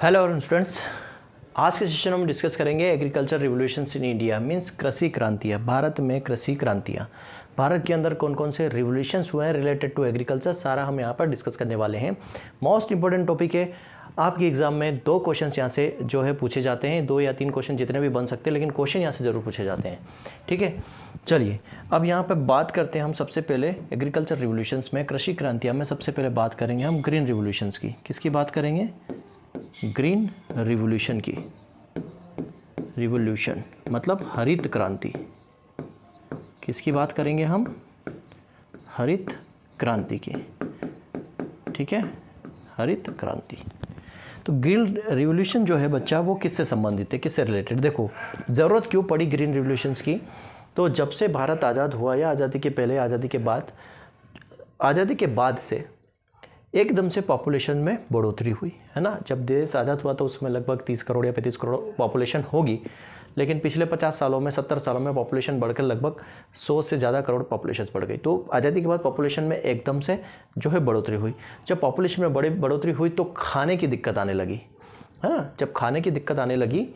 Hello students, आज के session में हम डिस्कस करेंगे agriculture revolutions in India means कृषि क्रांतियाँ। भारत में कृषि क्रांतियाँ, भारत के अंदर कौन कौन से रिवोल्यूशंस हुए हैं रिलेटेड टू एग्रीकल्चर, सारा हम यहाँ पर डिस्कस करने वाले हैं। मोस्ट इंपॉर्टेंट टॉपिक है, आपके एग्जाम में 2 क्वेश्चन यहाँ से जो है पूछे जाते हैं, 2 या 3 क्वेश्चन जितने भी बन सकते हैं, लेकिन क्वेश्चन यहाँ से ज़रूर पूछे जाते हैं। ठीक है, चलिए अब यहाँ पे बात करते हैं हम सबसे पहले एग्रीकल्चर रिवोल्यूशंस में, कृषि क्रांतियाँ में सबसे पहले बात करेंगे हम ग्रीन रिवोल्यूशंस की। किसकी बात करेंगे? ग्रीन रिवोल्यूशन की। रिवोल्यूशन मतलब हरित क्रांति। किसकी बात करेंगे हम? हरित क्रांति की। ठीक है, हरित क्रांति। तो ग्रीन रिवोल्यूशन जो है बच्चा, वो किससे संबंधित है, किससे रिलेटेड? देखो, ज़रूरत क्यों पड़ी ग्रीन रिवोल्यूशंस की? तो जब से भारत आज़ाद हुआ या आज़ादी के पहले, आज़ादी के बाद से एकदम से पॉपुलेशन में बढ़ोतरी हुई है ना। जब देश आज़ाद हुआ तो उसमें लगभग 30 करोड़ या 35 करोड़ पॉपुलेशन होगी, लेकिन पिछले 50 सालों में, 70 सालों में पॉपुलेशन बढ़कर लगभग 100 से ज़्यादा करोड़ पॉपुलेशन बढ़ गई। तो आज़ादी के बाद पॉपुलेशन में एकदम से जो है बढ़ोतरी हुई। जब पॉपुलेशन में बढ़ोतरी हुई तो खाने की दिक्कत आने लगी, है ना। जब खाने की दिक्कत आने लगी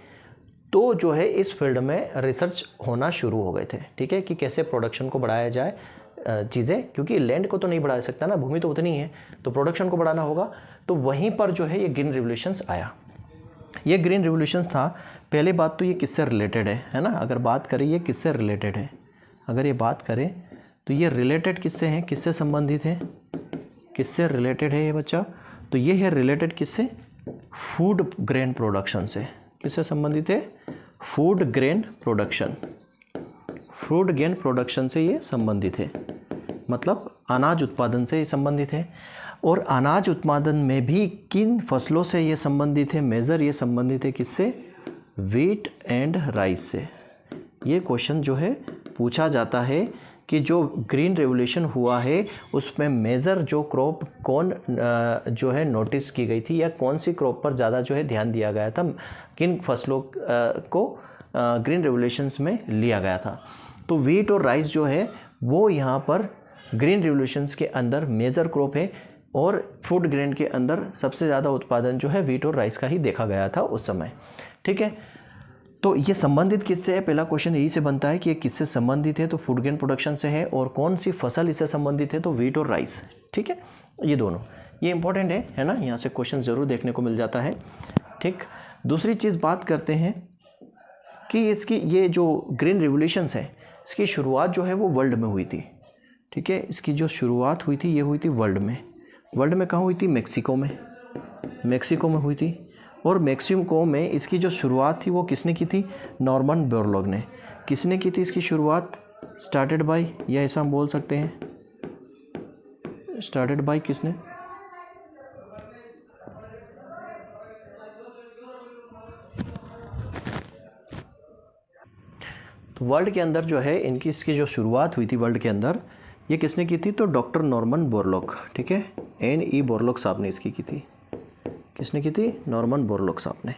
तो जो है इस फील्ड में रिसर्च होना शुरू हो गए थे। ठीक है, कि कैसे प्रोडक्शन को बढ़ाया जाए चीज़ें, क्योंकि लैंड को तो नहीं बढ़ा सकता ना, भूमि तो उतनी है, तो प्रोडक्शन को बढ़ाना होगा। तो वहीं पर जो है ये ग्रीन रिवोल्यूशंस आया। ये ग्रीन रिवोल्यूशंस था। पहली बात तो ये किससे रिलेटेड है ना। अगर बात करें ये किससे रिलेटेड है, अगर ये बात करें तो ये रिलेटेड किससे हैं, किससे संबंधित है, किससे रिलेटेड है ये बच्चा? तो ये है रिलेटेड किससे? फूड ग्रेन प्रोडक्शन से। किससे संबंधित है? Food grain production. Food grain production से ये संबंधित है, मतलब अनाज उत्पादन से ये संबंधित है। और अनाज उत्पादन में भी किन फसलों से ये संबंधित है? मेजर ये संबंधित है किससे? व्हीट एंड राइस से। ये क्वेश्चन जो है पूछा जाता है कि जो ग्रीन रेवोल्यूशन हुआ है उसमें मेजर जो क्रॉप कौन जो है नोटिस की गई थी, या कौन सी क्रॉप पर ज़्यादा जो है ध्यान दिया गया था, किन फसलों को ग्रीन रेवोल्यूशंस में लिया गया था। तो व्हीट और राइस जो है वो यहाँ पर ग्रीन रिवोल्यूशंस के अंदर मेजर क्रॉप है, और फूड ग्रेन के अंदर सबसे ज़्यादा उत्पादन जो है व्हीट और राइस का ही देखा गया था उस समय। ठीक है, तो ये संबंधित किससे है? पहला क्वेश्चन यही से बनता है कि ये किससे संबंधित है। तो फूड ग्रेन प्रोडक्शन से है, और कौन सी फसल इससे संबंधित है? तो व्हीट और राइस। ठीक है, ये दोनों, ये इंपॉर्टेंट है ना, यहाँ से क्वेश्चन ज़रूर देखने को मिल जाता है। ठीक, दूसरी चीज़ बात करते हैं कि इसकी ये जो ग्रीन रिवोल्यूशंस है, इसकी शुरुआत जो है वो वर्ल्ड में हुई थी। ठीक है, इसकी जो शुरुआत हुई थी ये हुई थी वर्ल्ड में। वर्ल्ड में कहाँ हुई थी? मेक्सिको में। मेक्सिको में हुई थी। और मेक्सिको में इसकी जो शुरुआत थी वो किसने की थी? नॉर्मन बोरलॉग ने। किसने की थी इसकी शुरुआत? स्टार्टेड बाय, या ऐसा हम बोल सकते हैं स्टार्टेड बाय किसने? तो वर्ल्ड के अंदर जो है इनकी इसकी जो शुरुआत हुई थी वर्ल्ड के अंदर, ये किसने की थी? तो डॉक्टर नॉर्मन बोरलॉग। ठीक है, N.E. बोरलॉग साहब ने इसकी की थी। किसने की थी? नॉर्मन बोरलॉग साहब ने।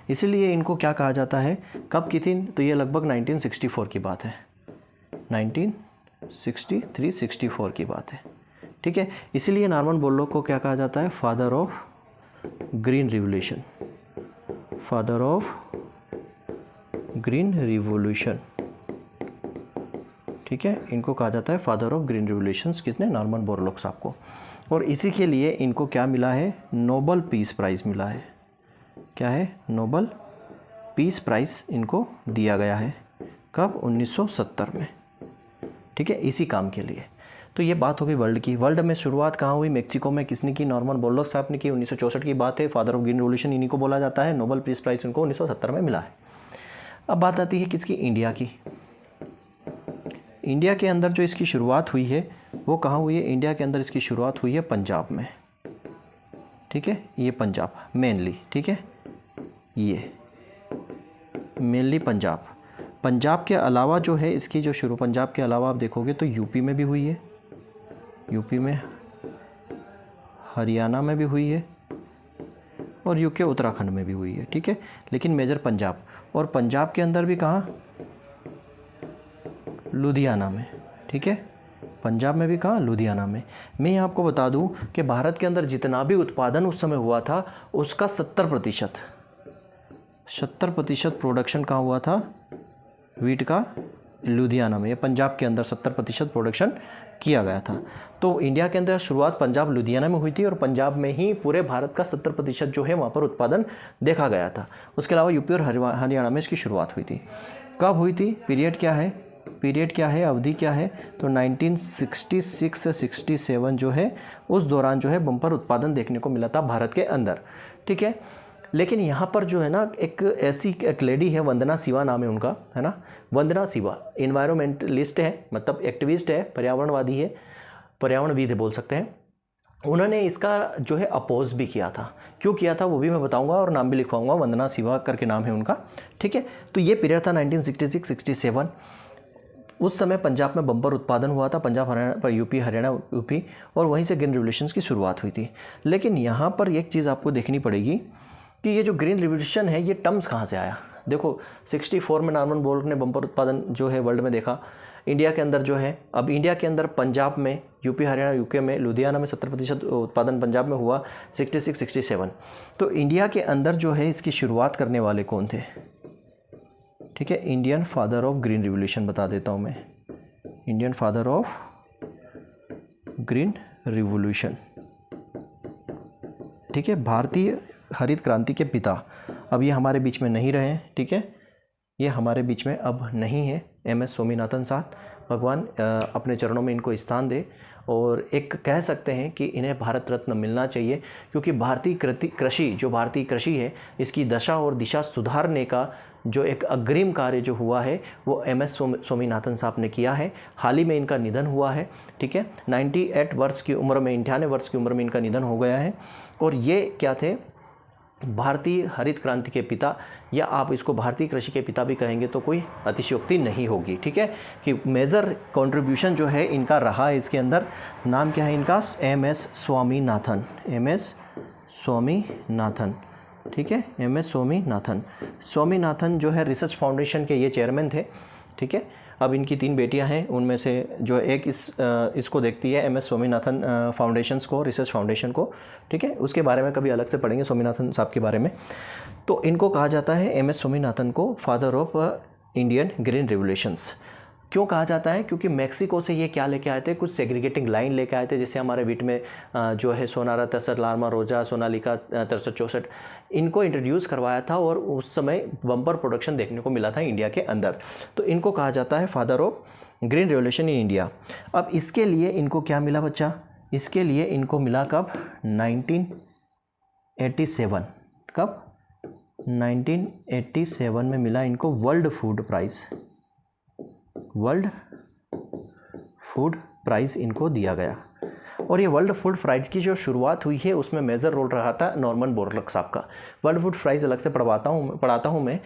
इसीलिए इनको क्या कहा जाता है? कब की थी? तो ये लगभग 1964 की बात है, 1963-64 की बात है। ठीक है, इसीलिए नॉर्मन बोरलॉग को क्या कहा जाता है? Father of green revolution. Father of green revolution. ठीक है, इनको कहा जाता है फादर ऑफ ग्रीन रिवोल्यूशंस। किसने? नॉर्मन बोरलॉग साहब को। और इसी के लिए इनको क्या मिला है? नोबल पीस प्राइज़ मिला है। क्या है? नोबल पीस प्राइज़ इनको दिया गया है। कब? 1970 में। ठीक है, इसी काम के लिए। तो ये बात हो गई वर्ल्ड की। वर्ल्ड में शुरुआत कहाँ हुई? मेक्सिको में। किसने की? नॉर्मन बोरलॉग साहब ने की। 1964 की बात है। फादर ऑफ ग्रीन रिवोल्यूशन इन्हीं को बोला जाता है। नोबल पीस प्राइज़ इनको 1970 में मिला है। अब बात आती है किसकी? इंडिया की। इंडिया के अंदर जो इसकी शुरुआत हुई है वो कहाँ हुई है? इंडिया के अंदर इसकी शुरुआत हुई है पंजाब में। ठीक है, ये पंजाब मेनली। ठीक है, ये मेनली पंजाब। पंजाब के अलावा जो है इसकी जो पंजाब के अलावा आप देखोगे तो यूपी में भी हुई है, यूपी में, हरियाणा में भी हुई है, और यूके उत्तराखंड में भी हुई है। ठीक है, लेकिन मेजर पंजाब। और पंजाब के अंदर भी कहाँ? लुधियाना में। ठीक है, पंजाब में भी कहाँ, लुधियाना में। मैं यहाँ आपको बता दूँ कि भारत के अंदर जितना भी उत्पादन उस समय हुआ था उसका 70% प्रोडक्शन कहाँ हुआ था, वीट का, लुधियाना में। ये पंजाब के अंदर 70% प्रोडक्शन किया गया था। तो इंडिया के अंदर शुरुआत पंजाब लुधियाना में हुई थी और पंजाब में ही पूरे भारत का 70% जो है वहाँ पर उत्पादन देखा गया था। उसके अलावा यूपी और हरियाणा में इसकी शुरुआत हुई थी। कब हुई थी, पीरियड क्या है, अवधि क्या है, तो 1966 से 67 जो है उस दौरान जो है बम्पर उत्पादन देखने को मिला था भारत के अंदर। ठीक है, लेकिन यहाँ पर जो है ना एक लेडी है, वंदना शिवा नाम है उनका, है ना, वंदना शिवा इन्वायरमेंटलिस्ट है, मतलब एक्टिविस्ट है, पर्यावरणवादी है, पर्यावरणविद बोल सकते हैं। उन्होंने इसका जो है अपोज भी किया था। क्यों किया था वो भी मैं बताऊंगा और नाम भी लिखवाऊंगा, वंदना शिवा करके नाम है उनका। ठीक है, तो ये पीरियड था 1966-67। उस समय पंजाब में बम्पर उत्पादन हुआ था, पंजाब हरियाणा, यूपी, और वहीं से ग्रीन रिवोल्यूशन की शुरुआत हुई थी। लेकिन यहाँ पर एक चीज़ आपको देखनी पड़ेगी कि ये जो ग्रीन रिवोल्यूशन है ये टर्म्स कहाँ से आया। देखो 64 में नॉर्मन बोरलॉग ने बम्पर उत्पादन जो है वर्ल्ड में देखा। इंडिया के अंदर जो है, अब इंडिया के अंदर पंजाब में, यूपी हरियाणा यूके में, लुधियाना में 70% उत्पादन पंजाब में हुआ 66-67। तो इंडिया के अंदर जो है इसकी शुरुआत करने वाले कौन थे। ठीक है, Indian father of green revolution बता देता हूँ मैं, Indian father of green revolution. ठीक है, भारतीय हरित क्रांति के पिता। अब ये हमारे बीच में नहीं रहे हैं। ठीक है, ये हमारे बीच में अब नहीं है। MS स्वामीनाथन साहब, भगवान अपने चरणों में इनको स्थान दे, और एक कह सकते हैं कि इन्हें भारत रत्न मिलना चाहिए, क्योंकि भारतीय कृषि है इसकी दशा और दिशा सुधारने का जो एक अग्रिम कार्य जो हुआ है वो MS स्वामीनाथन साहब ने किया है। हाल ही में इनका निधन हुआ है। ठीक है, 98 वर्ष की उम्र में, 98 वर्ष की उम्र में इनका निधन हो गया है। और ये क्या थे, भारतीय हरित क्रांति के पिता, या आप इसको भारतीय कृषि के पिता भी कहेंगे तो कोई अतिशयोक्ति नहीं होगी। ठीक है, कि मेजर कंट्रीब्यूशन जो है इनका रहा है इसके अंदर। नाम क्या है इनका, MS स्वामीनाथन, MS स्वामीनाथन। ठीक है, MS स्वामीनाथन जो है रिसर्च फाउंडेशन के ये चेयरमैन थे। ठीक है, अब इनकी 3 बेटियां हैं, उनमें से जो एक इसको देखती है MS स्वामीनाथन फाउंडेशंस को, रिसर्च फाउंडेशन को। ठीक है, उसके बारे में कभी अलग से पढ़ेंगे स्वामीनाथन साहब के बारे में। तो इनको कहा जाता है, MS स्वामीनाथन को, father of Indian green revolutions. क्यों कहा जाता है, क्योंकि मैक्सिको से ये क्या लेके आए थे, कुछ सेग्रीगेटिंग लाइन लेके आए थे। जैसे हमारे वीट में जो है सोनारा 63, लार्मा रोजा, सोनालिका 63-64, इनको इंट्रोड्यूस करवाया था, और उस समय बम्पर प्रोडक्शन देखने को मिला था इंडिया के अंदर। तो इनको कहा जाता है father of green revolution in India. अब इसके लिए इनको क्या मिला बच्चा, इसके लिए इनको मिला कब, 1987। कब, 1987 में मिला इनको वर्ल्ड फूड प्राइज़ इनको दिया गया। और ये वर्ल्ड फूड प्राइज़ की जो शुरुआत हुई है उसमें मेजर रोल रहा था नॉर्मन बोरलॉग साहब का। वर्ल्ड फूड प्राइज़ अलग से पढ़ाता हूँ मैं,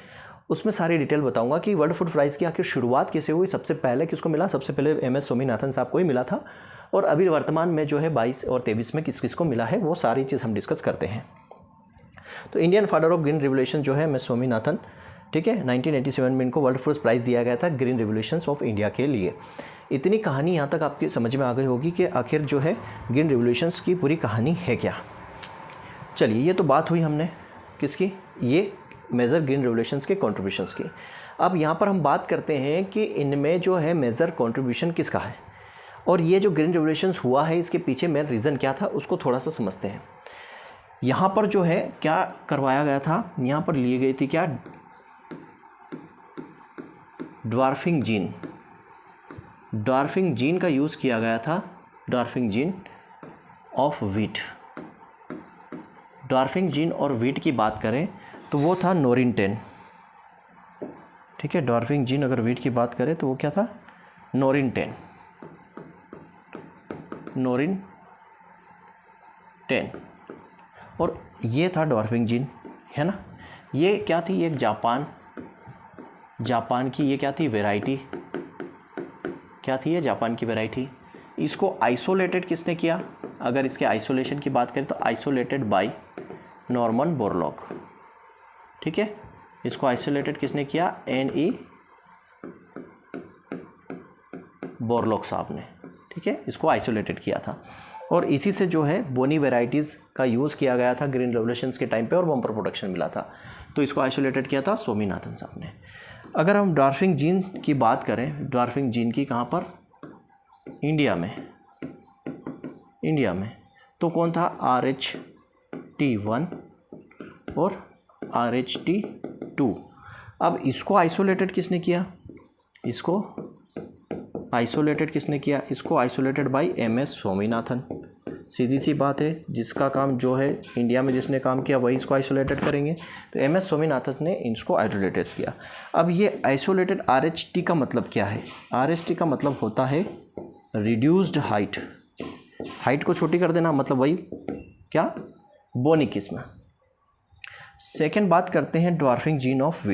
उसमें सारी डिटेल बताऊंगा कि वर्ल्ड फूड प्राइज़ की आखिर शुरुआत कैसे हुई, सबसे पहले किसको मिला। सबसे पहले MS स्वामीनाथन साहब को ही मिला था, और अभी वर्तमान में जो है 22 और 23 में किस किस को मिला है वो सारी चीज़ हम डिस्कस करते हैं। तो Indian father of green revolution जो है MS स्वामीनाथन। ठीक है, 1987 में इनको वर्ल्ड फूड प्राइज़ दिया गया था ग्रीन रिवोल्यूशंस ऑफ इंडिया के लिए। इतनी कहानी यहाँ तक आपकी समझ में आ गई होगी कि आखिर जो है ग्रीन रिवोल्यूशंस की पूरी कहानी है क्या। चलिए, ये तो बात हुई हमने किसकी, ये मेजर ग्रीन रिवोल्यूशंस के कॉन्ट्रीब्यूशंस की। अब यहाँ पर हम बात करते हैं कि इनमें जो है मेजर कॉन्ट्रीब्यूशन किसका है, और ये जो ग्रीन रिवोल्यूशंस हुआ है इसके पीछे मेन रीज़न क्या था उसको थोड़ा सा समझते हैं। यहाँ पर जो है क्या करवाया गया था, यहाँ पर ली गई थी क्या, ड्वार्फिंग जीन का यूज़ किया गया था, dwarfing gene of wheat. Dwarfing gene और वीट की बात करें तो वो था नोरिन 10। ठीक है, ड्वार्फिंग जीन अगर वीट की बात करें तो वो क्या था, नोरिन 10। और ये था ड्वार्फिंग जीन, है ना। ये क्या थी, एक जापान की ये क्या थी, वैरायटी क्या थी, ये जापान की वैरायटी। इसको आइसोलेटेड किसने किया, अगर इसके आइसोलेशन की बात करें तो आइसोलेटेड बाय नॉर्मन बोरलॉग। ठीक है, इसको आइसोलेटेड किसने किया, NE बोरलॉग साहब ने। ठीक है, इसको आइसोलेटेड किया था। और इसी से जो है बोनी वेराइटीज़ का यूज़ किया गया था ग्रीन रेवोल्यूशंस के टाइम पे और बम्पर प्रोडक्शन मिला था। तो इसको आइसोलेटेड किया था स्वामीनाथन साहब ने। अगर हम ड्वार्फिंग जीन की बात करें, ड्वार्फिंग जीन की कहाँ पर, इंडिया में तो कौन था, RH-T1 और RH-T2। अब इसको आइसोलेटेड किसने किया, इसको आइसोलेटेड बाय MS स्वामीनाथन। सीधी सी बात है, जिसका काम जो है इंडिया में जिसने काम किया वही इसको आइसोलेटेड करेंगे। तो MS स्वामीनाथन ने इसको आइसोलेटेड किया। अब ये आइसोलेटेड RH-T का मतलब क्या है, RH-T का मतलब होता है रिड्यूस्ड हाइट को छोटी कर देना, मतलब वही क्या, बोनी किस्म। सेकेंड बात करते हैं ड्वार्फिंग जीन ऑफ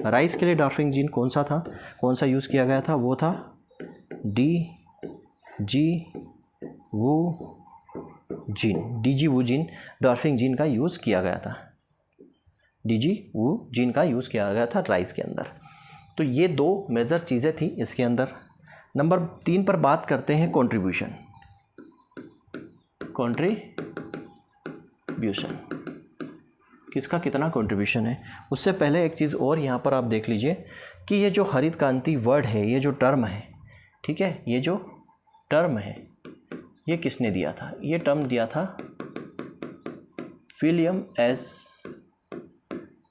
राइस के लिए ड्वार्फिंग जीन कौन सा यूज़ किया गया था, वो था DG-Wu जीन ड्वार्फिंग जीन का यूज़ किया गया था, DG-Wu जीन का यूज़ किया गया था राइस के अंदर। तो ये दो मेजर चीज़ें थी इसके अंदर। नंबर 3 पर बात करते हैं कंट्रीब्यूशन। किसका कितना कंट्रीब्यूशन है। उससे पहले एक चीज़ और यहाँ पर आप देख लीजिए कि ये जो हरित क्रांति वर्ड है, ये जो टर्म है, ठीक है, ये जो टर्म है ये किसने दिया था, ये टर्म दिया था विलियम एस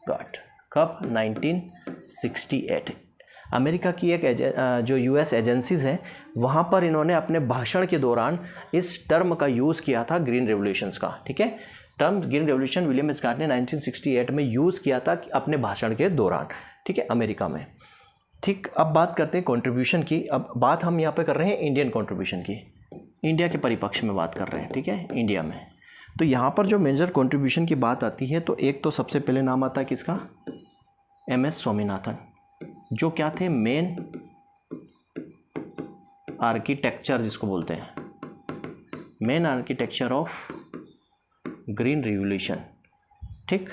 गॉट। कब, 1968। अमेरिका की एक जो US एजेंसीज़ हैं वहाँ पर इन्होंने अपने भाषण के दौरान इस टर्म का यूज़ किया था ग्रीन रेवोल्यूशंस का, ठीक है। Term green revolution William S got ने 1968 में यूज़ किया था अपने भाषण के दौरान, ठीक है, अमेरिका में। ठीक, अब बात करते हैं कंट्रीब्यूशन की। अब बात हम यहाँ पे कर रहे हैं इंडियन कंट्रीब्यूशन की, इंडिया के परिपक्ष में बात कर रहे हैं, ठीक है, इंडिया में। तो यहाँ पर जो मेजर कंट्रीब्यूशन की बात आती है तो एक तो सबसे पहले नाम आता है किसका, MS स्वामीनाथन, जो क्या थे, मेन आर्किटेक्चर जिसको बोलते हैं, main architecture of green revolution, ठीक।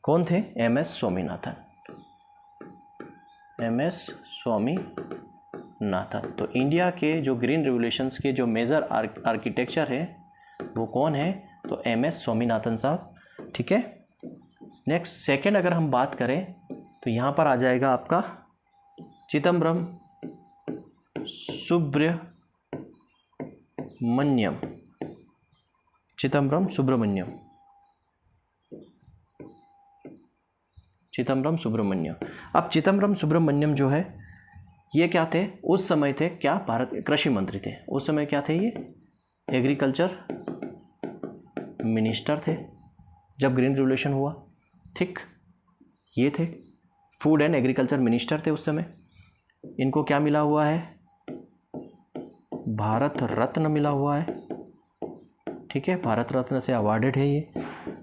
कौन थे, MS स्वामीनाथन। तो इंडिया के जो ग्रीन रिवोल्यूशंस के जो मेजर आर्किटेक्चर है वो कौन है, तो MS स्वामीनाथन साहब, ठीक है। नेक्स्ट सेकंड अगर हम बात करें तो यहाँ पर आ जाएगा आपका चिदम्बरम सुब्रमण्यम। अब चिदम्बरम सुब्रमण्यम जो है ये क्या थे, उस समय थे क्या, भारत कृषि मंत्री थे उस समय, क्या थे ये, एग्रीकल्चर मिनिस्टर थे जब ग्रीन रिवोल्यूशन हुआ, ठीक। ये थे फूड एंड एग्रीकल्चर मिनिस्टर थे उस समय। इनको क्या मिला हुआ है, भारत रत्न मिला हुआ है, ठीक है, भारत रत्न से अवार्डेड है ये,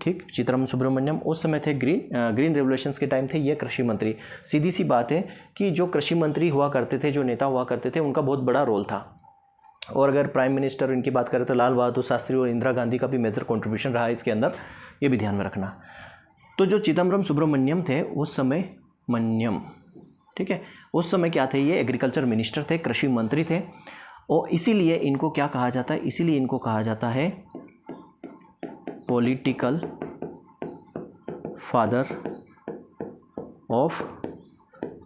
ठीक। चिदम्बरम सुब्रमण्यम उस समय थे ग्रीन रेवोल्यूशंस के टाइम थे ये कृषि मंत्री। सीधी सी बात है कि जो कृषि मंत्री हुआ करते थे, जो नेता हुआ करते थे, उनका बहुत बड़ा रोल था। और अगर प्राइम मिनिस्टर इनकी बात करें तो लाल बहादुर शास्त्री और इंदिरा गांधी का भी मेजर कंट्रीब्यूशन रहा है इसके अंदर, ये भी ध्यान में रखना। तो जो चिदम्बरम सुब्रमण्यम थे उस समय, ठीक है, उस समय क्या थे, ये एग्रीकल्चर मिनिस्टर थे, कृषि मंत्री थे। और इसीलिए इनको क्या कहा जाता है, इसीलिए इनको कहा जाता है political father of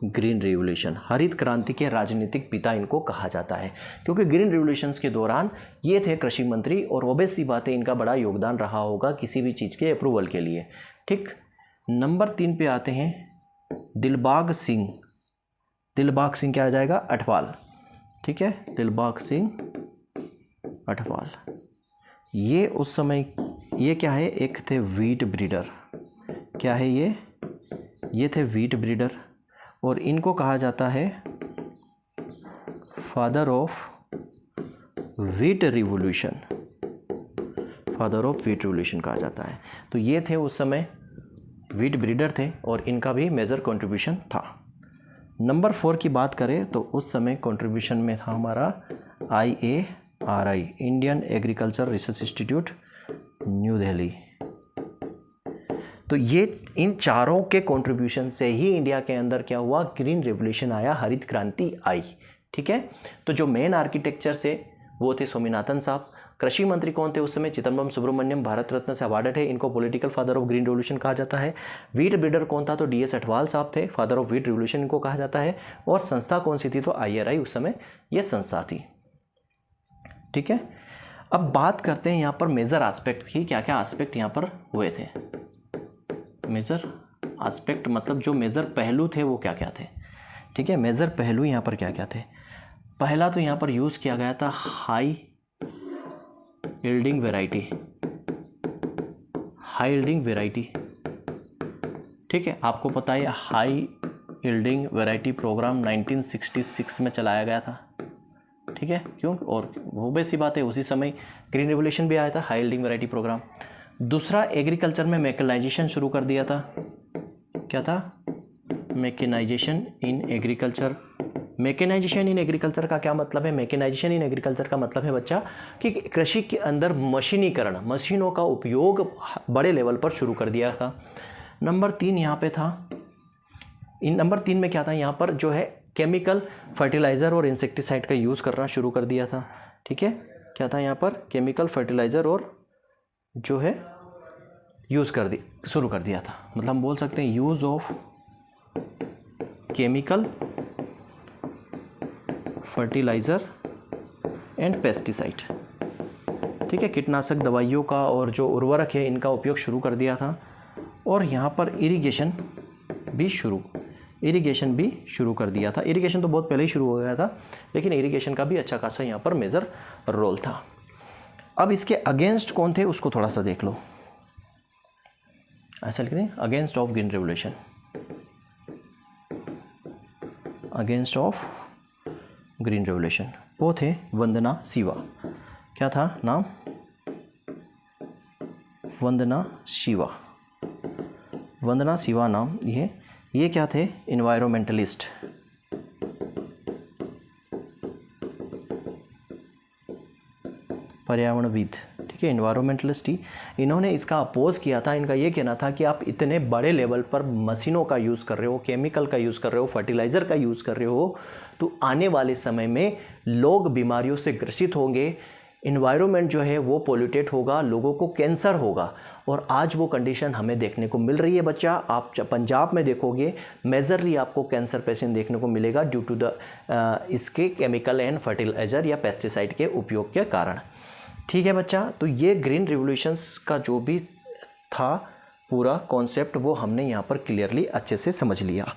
green revolution, हरित क्रांति के राजनीतिक पिता इनको कहा जाता है, क्योंकि ग्रीन रिवोल्यूशंस के दौरान ये थे कृषि मंत्री और ऑब्वियस सी बात है इनका बड़ा योगदान रहा होगा किसी भी चीज़ के अप्रूवल के लिए, ठीक। नंबर 3 पे आते हैं दिलबाग सिंह क्या आ जाएगा, अठवाल, ठीक है, दिलबाग सिंह अठवाल। ये उस समय ये क्या है, एक थे वीट ब्रीडर, क्या है ये थे वीट ब्रीडर और इनको कहा जाता है फादर ऑफ वीट रिवोल्यूशन कहा जाता है। तो ये थे उस समय वीट ब्रीडर थे और इनका भी मेजर कंट्रीब्यूशन था। नंबर 4 की बात करें तो उस समय कंट्रीब्यूशन में था हमारा IARI, Indian agriculture research institute, new Delhi. तो ये इन चारों के कंट्रीब्यूशन से ही इंडिया के अंदर क्या हुआ, ग्रीन रेवोल्यूशन आया, हरित क्रांति आई। ठीक है, तो जो मेन आर्किटेक्चर से वो थे स्वामीनाथन साहब। कृषि मंत्री कौन थे उस समय, चिदम्बरम सुब्रमण्यम, भारत रत्न से अवार्डेड है, इनको political father of green revolution कहा जाता है। व्हीट ब्रीडर कौन था, तो DS अटवाल साहब थे, फादर ऑफ व्हीट रेवोल्यूशन इनको कहा जाता है। और संस्था कौन सी थी, तो IRI उस समय ये संस्था थी। ठीक है, अब बात करते हैं यहाँ पर मेजर एस्पेक्ट की, क्या क्या एस्पेक्ट यहाँ पर हुए थे। मेजर एस्पेक्ट मतलब जो मेजर पहलू थे वो क्या क्या थे। ठीक है, मेजर पहलू यहाँ पर क्या क्या थे। पहला तो यहाँ पर यूज़ किया गया था high yielding variety, high yielding variety. ठीक है, आपको पता है हाई यील्डिंग वैरायटी प्रोग्राम 1966 में चलाया गया था। ठीक है, क्यों, और वो वैसी बात है उसी समय ग्रीन रेवोल्यूशन भी आया था, हाई यील्डिंग वैरायटी प्रोग्राम। दूसरा, एग्रीकल्चर में मैकेनाइजेशन शुरू कर दिया था। क्या था, mechanisation in agriculture. Mechanisation in agriculture का क्या मतलब है, मैकेनाइजेशन इन एग्रीकल्चर का मतलब है बच्चा कि कृषि के अंदर मशीनीकरण, मशीनों का उपयोग बड़े लेवल पर शुरू कर दिया था। नंबर 3 यहाँ पे था, नंबर 3 में क्या था, यहाँ पर जो है केमिकल फर्टिलाइज़र और इंसेक्टिसाइड का यूज़ करना शुरू कर दिया था। ठीक है, क्या था यहाँ पर, केमिकल फर्टिलाइज़र और जो है यूज़ शुरू कर दिया था। मतलब हम बोल सकते हैं use of chemical fertiliser and pesticide. ठीक है, कीटनाशक दवाइयों का और जो उर्वरक है इनका उपयोग शुरू कर दिया था। और यहाँ पर इरिगेशन भी शुरू कर दिया था। इरिगेशन तो बहुत पहले ही शुरू हो गया था, लेकिन इरिगेशन का भी अच्छा खासा यहाँ पर मेजर रोल था। अब इसके अगेंस्ट कौन थे उसको थोड़ा सा देख लो। ऐसा लिखते हैं, against of green revolution, against of green revolution वो थे वंदना शिवा। क्या था नाम, वंदना शिवा। वंदना शिवा नाम ये क्या थे, इन्वायरमेंटलिस्ट। पर्यावरणविद। ठीक है, इन्वायरमेंटलिस्ट ही। इन्होंने इसका अपोज किया था। इनका ये कहना था कि आप इतने बड़े लेवल पर मशीनों का यूज़ कर रहे हो, केमिकल का यूज़ कर रहे हो, फर्टिलाइज़र का यूज़ कर रहे हो, तो आने वाले समय में लोग बीमारियों से ग्रसित होंगे, इन्वायरमेंट जो है वो पोल्यूटेड होगा, लोगों को कैंसर होगा। और आज वो कंडीशन हमें देखने को मिल रही है बच्चा। आप पंजाब में देखोगे मेजरली आपको कैंसर पेशेंट देखने को मिलेगा ड्यू टू द इसके केमिकल एंड फर्टिलाइज़र या पेस्टिसाइड के उपयोग के कारण। ठीक है बच्चा, तो ये ग्रीन रिवोल्यूशंस का जो भी था पूरा कॉन्सेप्ट वो हमने यहाँ पर क्लियरली अच्छे से समझ लिया।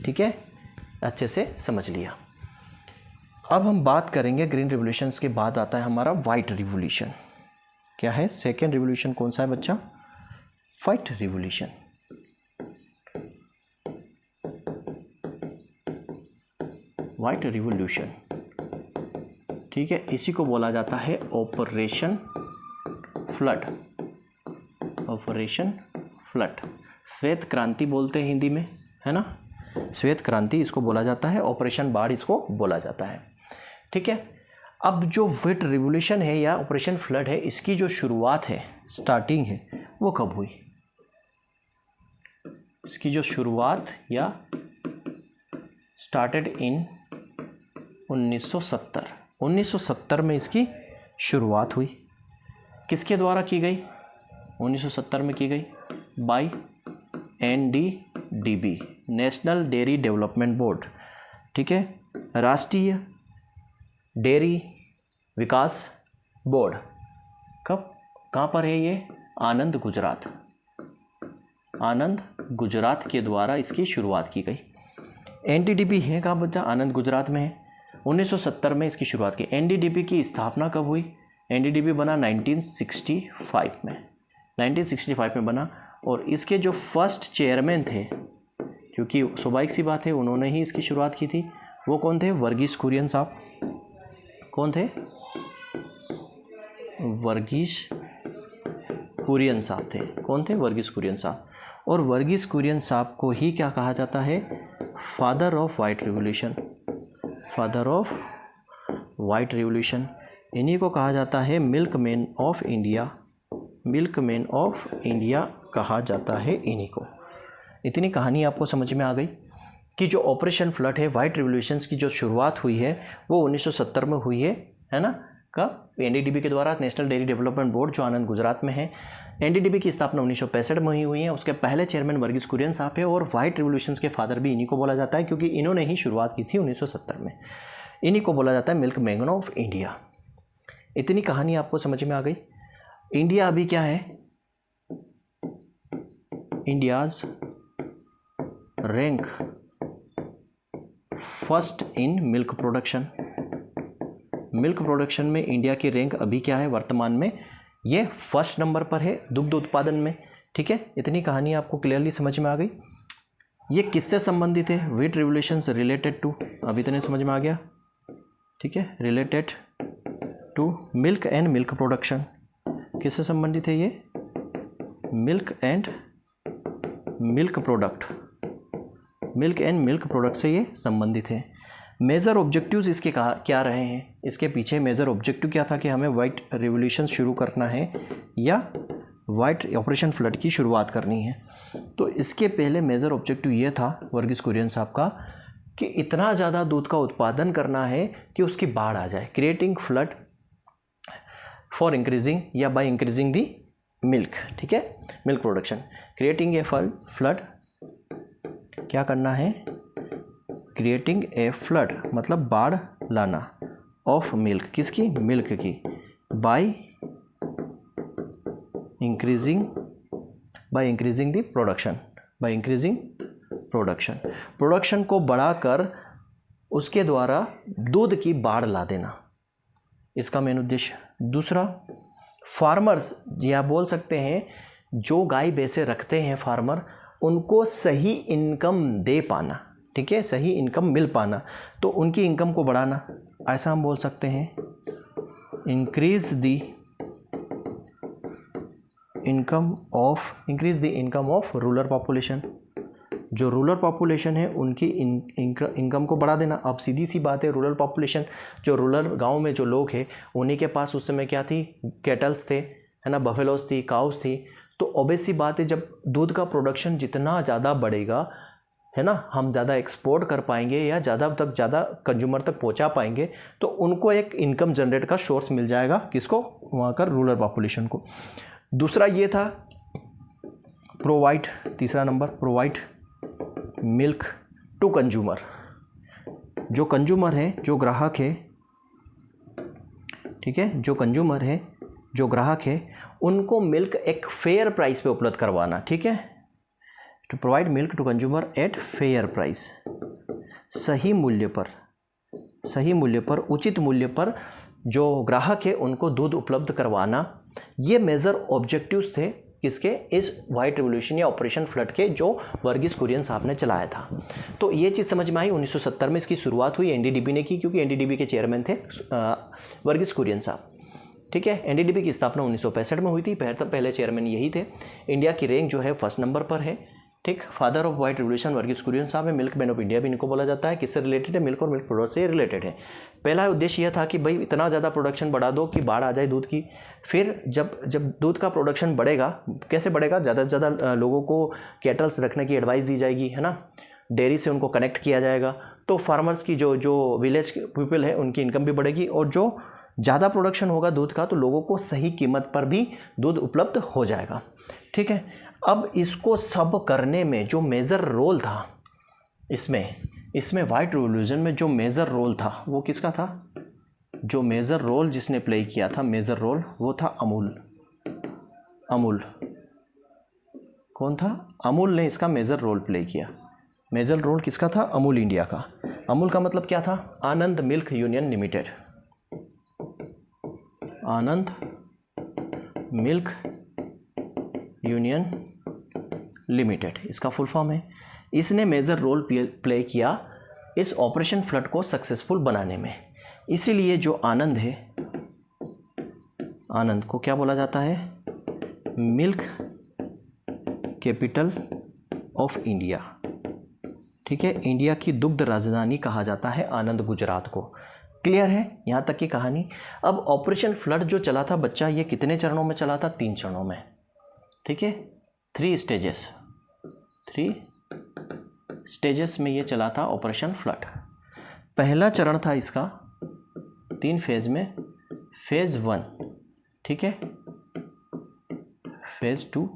ठीक है, अच्छे से समझ लिया। अब हम बात करेंगे ग्रीन रिवोल्यूशंस के बाद आता है हमारा वाइट रिवोल्यूशन। क्या है, सेकेंड रिवोल्यूशन कौन सा है बच्चा, वाइट रिवोल्यूशन। वाइट रिवोल्यूशन, ठीक है, इसी को बोला जाता है ऑपरेशन फ्लड। ऑपरेशन फ्लड, श्वेत क्रांति बोलते हैं हिंदी में, है ना, श्वेत क्रांति इसको बोला जाता है, ऑपरेशन बाढ़ इसको बोला जाता है। ठीक है, अब जो वाइट रिवोल्यूशन है या ऑपरेशन फ्लड है, इसकी जो शुरुआत है, स्टार्टिंग है, वो कब हुई, इसकी जो शुरुआत या स्टार्टेड इन 1970 में इसकी शुरुआत हुई। किसके द्वारा की गई, 1970 में की गई by NDDB, national dairy development board. ठीक है, राष्ट्रीय डेयरी विकास बोर्ड। कब, कहाँ पर है ये, आनंद गुजरात, आनंद गुजरात के द्वारा इसकी शुरुआत की गई। NDDB है कहाँ बच्चा, आनंद गुजरात में है। 1970 में इसकी शुरुआत की। NDDB की स्थापना कब हुई, NDDB बना 1965 में, 1965 में बना। और इसके जो फर्स्ट चेयरमैन थे, क्योंकि स्वाभाविक सी बात है उन्होंने ही इसकी शुरुआत की थी, वो कौन थे, वर्गीस कुरियन साहब। कौन थे, वर्गीस कुरियन साहब थे। कौन थे, वर्गीस कुरियन साहब। और वर्गीस कुरियन साहब को ही क्या कहा जाता है, father of white revolution, father of white revolution. इन्हीं को कहा जाता है milk man of India, milkman of India कहा जाता है इन्हीं को। इतनी कहानी आपको समझ में आ गई कि जो ऑपरेशन फ्लड है, वाइट रिवॉल्यूशंस की जो शुरुआत हुई है वो 1970 में हुई है ना। कब? एनडीडीबी के द्वारा, नेशनल डेयरी डेवलपमेंट बोर्ड, जो आनंद गुजरात में है। एनडीडीबी की स्थापना 1965 में हुई है। उसके पहले चेयरमैन वर्गीस कुरियन साहब है और वाइट रिवॉल्यूशंस के फादर भी इन्हीं को बोला जाता है, क्योंकि इन्होंने ही शुरुआत की थी 1970 में। इन्हीं को बोला जाता है मिल्कमैन ऑफ इंडिया। इतनी कहानी आपको समझ में आ गई। इंडिया अभी क्या है? India's rank first in milk production. Milk production में इंडिया की रैंक अभी क्या है? वर्तमान में ये फर्स्ट नंबर पर है दुग्ध उत्पादन में। ठीक है, इतनी कहानी आपको क्लियरली समझ में आ गई। ये किससे संबंधित है? व्हीट रिवॉल्यूशंस रिलेटेड टू, अभी तो नहीं समझ में आ गया। ठीक है, related to milk and milk production. किससे संबंधित है ये? Milk and milk product, milk and milk product से ये संबंधित है। मेजर ऑब्जेक्टिव्स इसके क्या रहे हैं? इसके पीछे मेजर ऑब्जेक्टिव क्या था कि हमें वाइट रिवॉल्यूशन शुरू करना है या वाइट ऑपरेशन फ्लड की शुरुआत करनी है। तो इसके पहले मेजर ऑब्जेक्टिव ये था वर्गीस कुरियन साहब का कि इतना ज़्यादा दूध का उत्पादन करना है कि उसकी बाढ़ आ जाए। क्रिएटिंग फ्लड फॉर इंक्रीजिंग या बाय इंक्रीजिंग दी मिल्क। ठीक है, milk production, creating a flood, क्या करना है? क्रिएटिंग ए फ्लड मतलब बाढ़ लाना, ऑफ मिल्क, किसकी? मिल्क की, by increasing the production, by increasing production को बढ़ाकर उसके द्वारा दूध की बाढ़ ला देना, इसका मेन उद्देश्य। दूसरा, फार्मर्स, या बोल सकते हैं जो गाय भैंसे रखते हैं फार्मर, उनको सही इनकम दे पाना। ठीक है, सही इनकम मिल पाना, तो उनकी इनकम को बढ़ाना, ऐसा हम बोल सकते हैं। Increase the income of rural population, जो रूरल पॉपुलेशन है उनकी इनकम को बढ़ा देना। अब सीधी सी बात है, रूरल पॉपुलेशन, जो रूरल गांव में जो लोग हैं उन्हीं के पास उस समय क्या थी? कैटल्स थे, है ना, बफेलोस थी, काउस थी। तो ऑब्वियस सी बात है, जब दूध का प्रोडक्शन जितना ज़्यादा बढ़ेगा, है ना, हम ज़्यादा एक्सपोर्ट कर पाएंगे या ज़्यादा कंज्यूमर तक पहुंचा पाएंगे, तो उनको एक इनकम जनरेट का सोर्स मिल जाएगा। किसको? वहाँ का रूरल पॉपुलेशन को। दूसरा ये था प्रोवाइड, तीसरा number provide milk to consumer. जो कंज्यूमर है, जो ग्राहक है, ठीक है, जो कंज्यूमर है, जो ग्राहक है, उनको मिल्क एक फेयर प्राइस पे उपलब्ध करवाना। ठीक है, to provide milk to consumer at fair price, सही मूल्य पर, उचित मूल्य पर जो ग्राहक है उनको दूध उपलब्ध करवाना। ये मेजर ऑब्जेक्टिव्स थे किसके? इस वाइट रिवॉल्यूशन या ऑपरेशन फ्लड के, जो वर्गीस कुरियन साहब ने चलाया था। तो ये चीज़ समझ में आई। 1970 में इसकी शुरुआत हुई, एनडीडीबी ने की, क्योंकि एनडीडीबी के चेयरमैन थे वर्गीस कुरियन साहब। ठीक है, एनडीडीबी की स्थापना 1965 में हुई थी। पहले चेयरमैन यही थे। इंडिया की रैंक जो है फर्स्ट नंबर पर है। ठीक, father of white revolution Verghese Kurien साहब है। मिल्क मैन ऑफ इंडिया भी इनको बोला जाता है। किससे रिलेटेड है? मिल्क और मिल्क प्रोडक्ट से रिलेटेड है। पहला उद्देश्य यह था कि भाई इतना ज़्यादा प्रोडक्शन बढ़ा दो कि बाढ़ आ जाए दूध की। फिर जब दूध का प्रोडक्शन बढ़ेगा, कैसे बढ़ेगा? ज़्यादा से ज़्यादा लोगों को कैटल्स रखने की एडवाइस दी जाएगी, है ना, डेयरी से उनको कनेक्ट किया जाएगा, तो फार्मर्स की जो विलेज पीपल है उनकी इनकम भी बढ़ेगी, और जो ज़्यादा प्रोडक्शन होगा दूध का तो लोगों को सही कीमत पर भी दूध उपलब्ध हो जाएगा। ठीक है, अब इसको सब करने में जो मेजर रोल था इसमें वाइट रिवॉल्यूशन में जो मेजर रोल था वो किसका था? जो मेजर रोल जिसने प्ले किया था, मेजर रोल, वो था अमूल। कौन था? अमूल ने इसका मेजर रोल प्ले किया। मेजर रोल किसका था? अमूल इंडिया का। अमूल का मतलब क्या था? आनंद मिल्क यूनियन लिमिटेड, आनंद मिल्क यूनियन लिमिटेड, इसका फुल फॉर्म है। इसने मेजर रोल प्ले किया इस ऑपरेशन फ्लड को सक्सेसफुल बनाने में। इसीलिए जो आनंद है, आनंद को क्या बोला जाता है? Milk capital of India. ठीक है, इंडिया की दुग्ध राजधानी कहा जाता है आनंद गुजरात को। क्लियर है यहाँ तक की कहानी। अब ऑपरेशन फ्लड जो चला था बच्चा, ये कितने चरणों में चला था? 3 चरणों में, ठीक है, 3 स्टेजेस में ये चला था ऑपरेशन फ्लड। पहला चरण था इसका 3 फेज में, फेज 1, ठीक है, फेज 2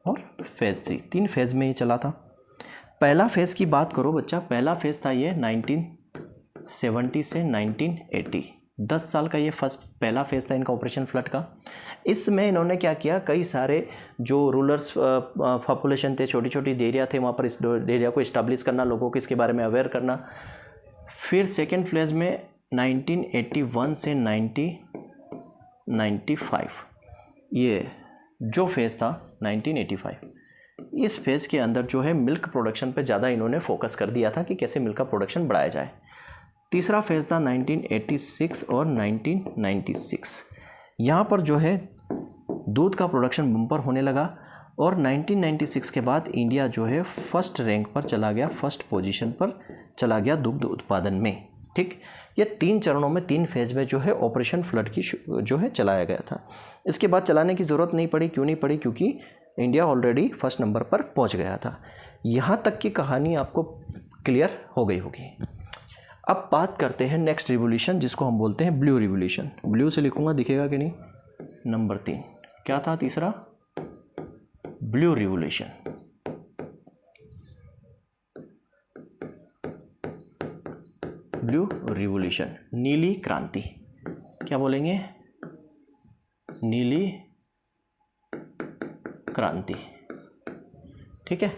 और फेज 3, 3 फेज में ये चला था। पहला फेज की बात करो बच्चा, पहला फेज था ये 1970 से 1980, 10 साल का ये पहला फेज था इनका ऑपरेशन फ्लड का। इसमें इन्होंने क्या किया, कई सारे जो रूलर्स पॉपुलेशन थे, छोटी छोटी एरिया थे, वहाँ पर इस एरिया को इस्टेब्लिश करना, लोगों को इसके बारे में अवेयर करना। फिर सेकेंड फेज में 1981 से 1995, ये जो फेज़ था 1985, इस फेज़ के अंदर जो है मिल्क प्रोडक्शन पे ज़्यादा इन्होंने फोकस कर दिया था कि कैसे मिल्क का प्रोडक्शन बढ़ाया जाए। तीसरा फेज़ था 1986 और 1996, यहाँ पर जो है दूध का प्रोडक्शन बम्पर होने लगा और 1996 के बाद इंडिया जो है फर्स्ट रैंक पर चला गया, फर्स्ट पोजीशन पर चला गया दुग्ध उत्पादन में, ठीक। ये 3 चरणों में 3 फेज में जो है ऑपरेशन फ्लड की जो है चलाया गया था। इसके बाद चलाने की ज़रूरत नहीं पड़ी। क्यों नहीं पड़ी? क्योंकि इंडिया ऑलरेडी फर्स्ट नंबर पर पहुंच गया था। यहाँ तक की कहानी आपको क्लियर हो गई होगी। अब बात करते हैं नेक्स्ट रिवोल्यूशन, जिसको हम बोलते हैं ब्लू रिवोल्यूशन। ब्लू से लिखूंगा, दिखेगा कि नहीं? नंबर 3 क्या था? तीसरा ब्लू रिवोल्यूशन। ब्लू रिवोल्यूशन, नीली क्रांति। क्या बोलेंगे? नीली क्रांति, ठीक है।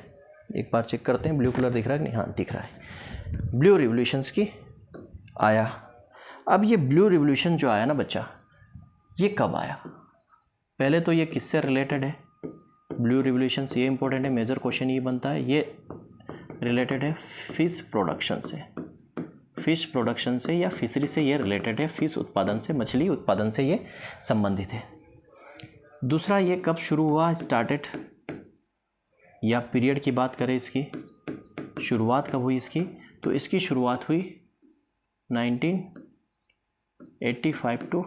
एक बार चेक करते हैं ब्लू कलर दिख रहा है कि नहीं? हाँ, दिख रहा है। ब्लू रिवोल्यूशंस की आया। अब ये ब्लू रिवोल्यूशन जो आया ना बच्चा, ये कब आया? पहले तो ये किससे रिलेटेड है? ब्लू रिवोल्यूशंस, ये इंपॉर्टेंट है, मेजर क्वेश्चन ये बनता है। ये रिलेटेड है फिश प्रोडक्शन से, फिश प्रोडक्शन से या फिशरी से ये रिलेटेड है, फिश उत्पादन से, मछली उत्पादन से ये संबंधित है। दूसरा, ये कब शुरू हुआ, स्टार्टेड, या पीरियड की बात करें, इसकी शुरुआत कब हुई इसकी, तो इसकी शुरुआत हुई 1985 टू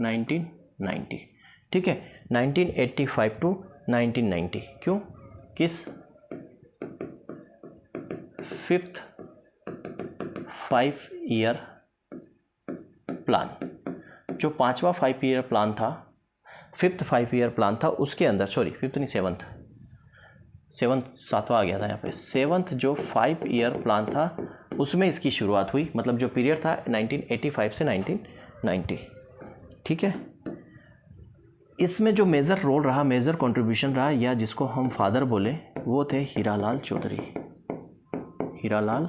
1990, ठीक है, 1985 टू 1990। क्यों? किस 5th 5 ईयर प्लान, जो 5वां 5 ईयर प्लान था, 5th 5 ईयर प्लान था, उसके अंदर, सॉरी 5th नहीं 7th 7वां आ गया था यहाँ पे, 7th जो 5 ईयर प्लान था उसमें इसकी शुरुआत हुई। मतलब जो पीरियड था 1985 से 1990, ठीक है। इसमें जो मेजर रोल रहा, मेजर कंट्रीब्यूशन रहा, या जिसको हम फादर बोले, वो थे हीरालाल चौधरी। हीरालाल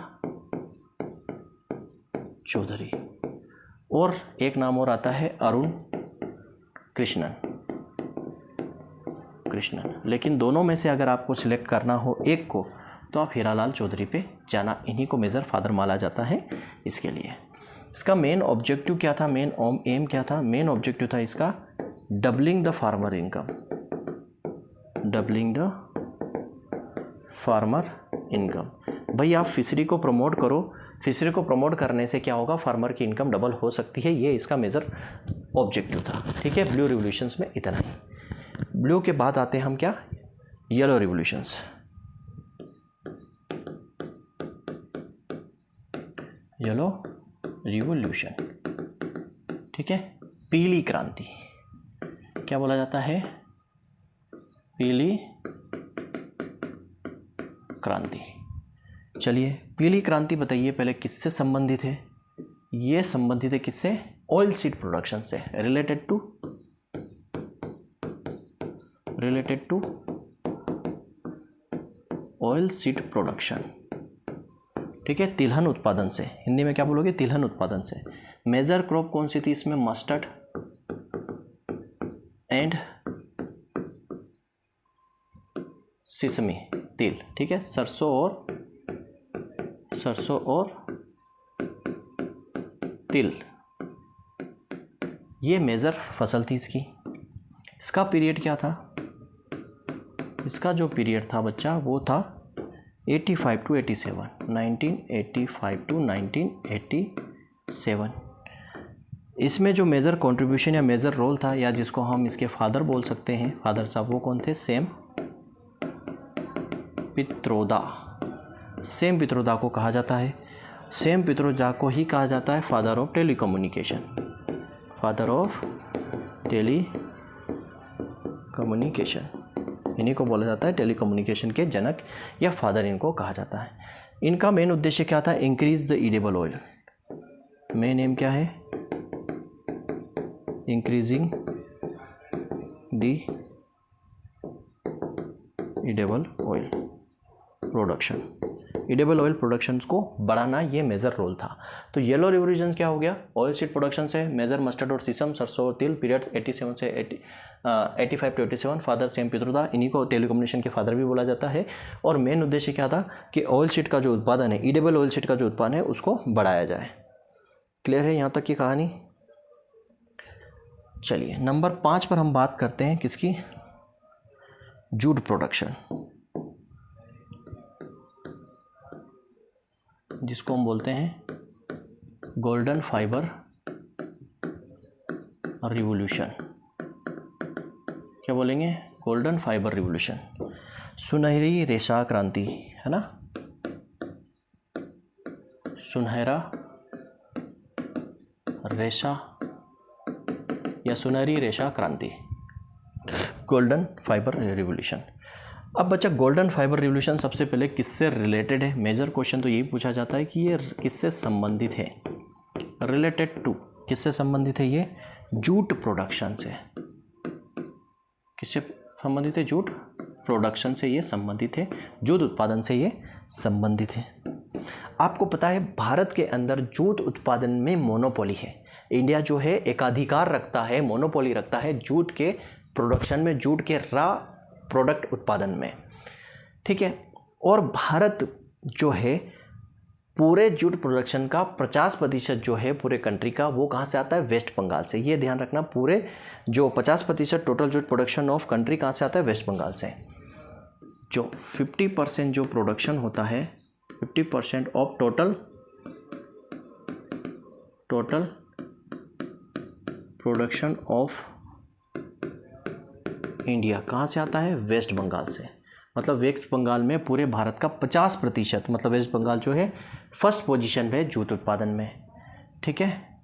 चौधरी। और एक नाम और आता है अरुण कृष्णन। लेकिन दोनों में से अगर आपको सिलेक्ट करना हो एक को, तो आप हीरालाल चौधरी पे जाना। इन्हीं को मेजर फादर माना जाता है इसके लिए। इसका मेन ऑब्जेक्टिव क्या था, मेन एम क्या था? मेन ऑब्जेक्टिव था इसका doubling the farmer income. Doubling the farmer income. भाई आप फिशरी को प्रमोट करो, फिशरी को प्रमोट करने से क्या होगा, फार्मर की इनकम डबल हो सकती है। ये इसका मेजर ऑब्जेक्टिव था, ठीक है। ब्लू रिवोल्यूशंस में इतना ही। ब्लू के बाद आते हैं हम क्या, येलो रिवोल्यूशंस। येलो रिवोल्यूशन, ठीक है। पीली क्रांति, क्या बोला जाता है? पीली क्रांति। चलिए, पीली क्रांति बताइए पहले किससे संबंधित है? ये संबंधित है किससे? ऑयल सीड प्रोडक्शन से। Related to oil seed production, ठीक है, तिलहन उत्पादन से। हिंदी में क्या बोलोगे? तिलहन उत्पादन से। मेजर क्रॉप कौन सी थी इसमें? मस्टर्ड एंड सिसमी, तिल, ठीक है, सरसों और तिल, ये मेजर फसल थी इसकी। इसका पीरियड क्या था? इसका जो पीरियड था बच्चा, वो था 85 टू 87, 1985 टू 1987, 7। इसमें जो मेजर कंट्रीब्यूशन या मेजर रोल था, या जिसको हम इसके फादर बोल सकते हैं, फादर साहब, वो कौन थे? सेम पित्रोदा। सेम पित्रोदा को कहा जाता है, सेम पित्रोदा को ही कहा जाता है father of telecommunication. Father of telecommunication, इन्हीं को बोला जाता है टेलीकम्युनिकेशन के जनक या फादर, इनको कहा जाता है। इनका मेन उद्देश्य क्या था? Increase the edible oil. Main M क्या है? Increasing the edible oil production. Edible oil production को बढ़ाना, ये मेजर रोल था। तो येलो रिवोल्यूशन क्या हो गया? ऑयल सीड प्रोडक्शन से मेजर मस्टर्ड और सीसम, सरसों और तिल, पीरियड 87 से 85 to 87। फादर सेम पित्रोदा, इन्हीं को टेलीकम्युनिकेशन के फादर भी बोला जाता है। और मेन उद्देश्य क्या था कि ऑयल सीड का जो उत्पादन है, ईडेबल ऑयल सीड का जो उत्पादन है, उसको बढ़ाया जाए। क्लियर है यहाँ तक की कहानी? चलिए नंबर 5 पर हम बात करते हैं किसकी? जूट प्रोडक्शन, जिसको हम बोलते हैं गोल्डन फाइबर रिवॉल्यूशन। क्या बोलेंगे? गोल्डन फाइबर रिवॉल्यूशन, सुनहरी रेशा क्रांति, है ना? सुनहरा रेशा या सुनहरी रेशा क्रांति, गोल्डन फाइबर रिवॉल्यूशन। अब बच्चा, गोल्डन फाइबर रिवॉल्यूशन सबसे पहले किससे रिलेटेड है? मेजर क्वेश्चन तो यही पूछा जाता है कि ये किससे संबंधित है? रिलेटेड टू, किससे संबंधित है ये? जूट प्रोडक्शन से। किससे संबंधित है? जूट प्रोडक्शन से ये संबंधित है, जूट उत्पादन से ये संबंधित है। आपको पता है भारत के अंदर जूट उत्पादन में मोनोपोली है। इंडिया जो है एकाधिकार रखता है, मोनोपोली रखता है जूट के प्रोडक्शन में, जूट के रॉ प्रोडक्ट उत्पादन में, ठीक है। और भारत जो है पूरे जूट प्रोडक्शन का 50% जो है पूरे कंट्री का, वो कहाँ से आता है? वेस्ट बंगाल से। ये ध्यान रखना, पूरे जो 50% total jute production of country कहाँ से आता है? वेस्ट बंगाल से। जो 50% जो प्रोडक्शन होता है, 50% of total production of India कहाँ से आता है? वेस्ट बंगाल से। मतलब वेस्ट बंगाल में पूरे भारत का 50%, मतलब वेस्ट बंगाल जो है फर्स्ट पोजीशन पे जूट उत्पादन में, ठीक है।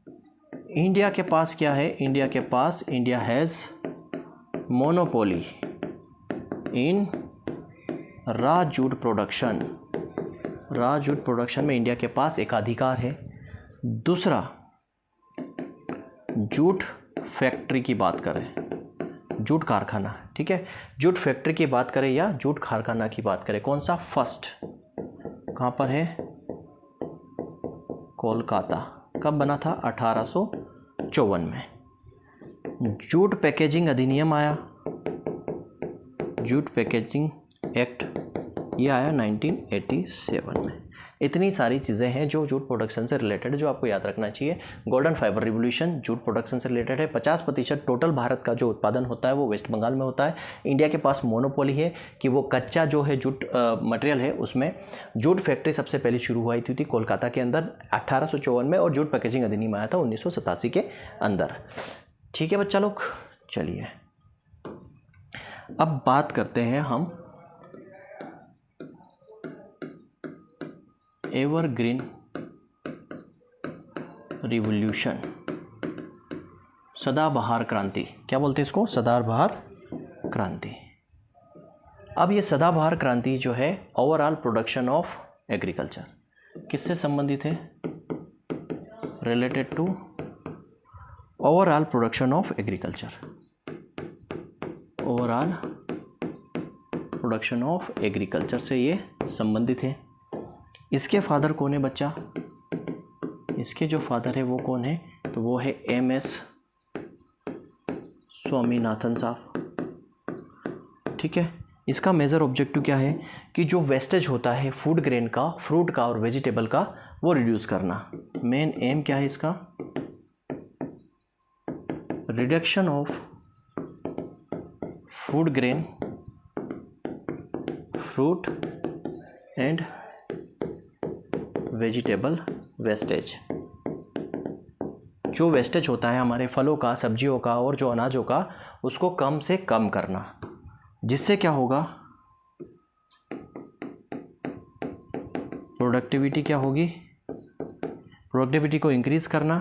इंडिया के पास क्या है? इंडिया के पास, India has monopoly in raw jute production. Raw jute production में इंडिया के पास एकाधिकार है। दूसरा, जूट फैक्ट्री की बात करें, जूट कारखाना, ठीक है, जूट फैक्ट्री की बात करें या जूट कारखाना की बात करें, कौन सा? फर्स्ट कहाँ पर है? कोलकाता। कब बना था? 1854 में। जूट पैकेजिंग अधिनियम आया, जूट पैकेजिंग एक्ट, ये आया 1987 में। इतनी सारी चीज़ें हैं जो जूट प्रोडक्शन से रिलेटेड, जो आपको याद रखना चाहिए। Golden fibre revolution jute production से रिलेटेड है। 50% टोटल भारत का जो उत्पादन होता है वो वेस्ट बंगाल में होता है। इंडिया के पास मोनोपोली है कि वो कच्चा जो है जूट मटेरियल है, उसमें जूट फैक्ट्री सबसे पहले शुरू हुई थी कोलकाता के अंदर 1854 में, और जूट पैकेजिंग अधिनियम आया था 1987 के अंदर। ठीक है बच्चा लोग, चलिए अब बात करते हैं हम एवरग्रीन रिवॉल्यूशन, सदाबहार क्रांति। क्या बोलते हैं इसको? सदाबहार क्रांति। अब ये सदाबहार क्रांति जो है ओवरऑल प्रोडक्शन ऑफ एग्रीकल्चर किससे संबंधित है? Related to overall production of agriculture, overall production of agriculture से ये संबंधित है। इसके फादर कौन है बच्चा? इसके जो फादर है वो कौन है? तो वो है MS स्वामीनाथन साहब, ठीक है। इसका मेजर ऑब्जेक्टिव क्या है कि जो वेस्टेज होता है फूड ग्रेन का, फ्रूट का और वेजिटेबल का, वो रिड्यूस करना। मेन एम क्या है इसका? Reduction of food grain, fruit and vegetable wastage, जो वेस्टेज होता है हमारे फलों का, सब्जियों का और जो अनाजों का, उसको कम से कम करना, जिससे क्या होगा, प्रोडक्टिविटी क्या होगी, प्रोडक्टिविटी को इंक्रीज करना